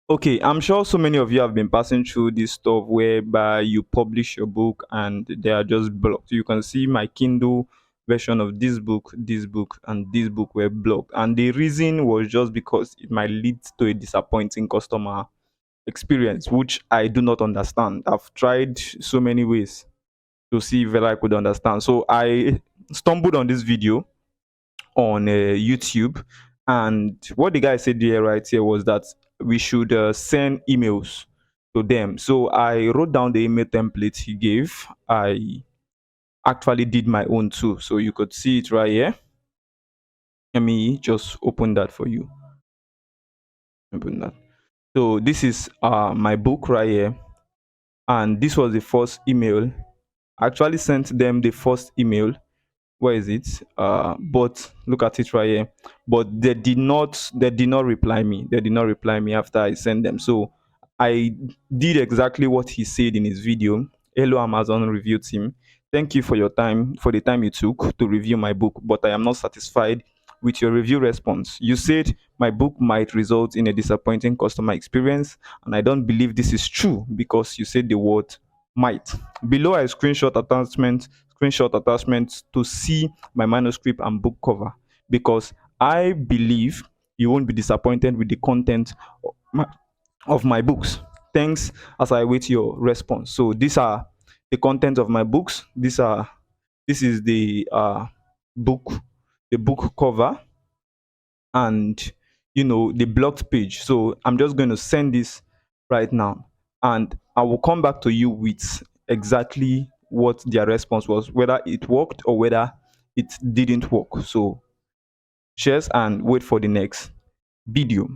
Okay, I'm sure so many of you have been passing through this stuff whereby you publish your book and they are just blocked. You can see my Kindle version of this book, and this book were blocked. And the reason was just because it might lead to a disappointing customer experience, which I do not understand. I've tried so many ways to see whether I could understand. So I stumbled on this video on YouTube. And what the guy said there, right here, was that we should send emails to them. So I wrote down the email template he gave. I actually did my own too. So you could see it right here. Let me just open that for you. Open that. So this is my book right here. And this was the first email. I actually sent them the first email. Where is it? But look at it right here. But they did not reply me. They did not reply me after I sent them. So I did exactly what he said in his video. Hello, Amazon review team. Thank you for your time, for the time you took to review my book, but I am not satisfied with your review response. You said my book might result in a disappointing customer experience, and I don't believe this is true because you said the word might. Below I screenshot attachment to see my manuscript and book cover, because I believe you won't be disappointed with the content of my books. Thanks as I wait your response. So these are the content of my books. This is book the book cover, and the blocked page. So I'm just going to send this right now, and I will come back to you with exactly what their response was, whether it worked or whether it didn't work. So cheers and wait for the next video.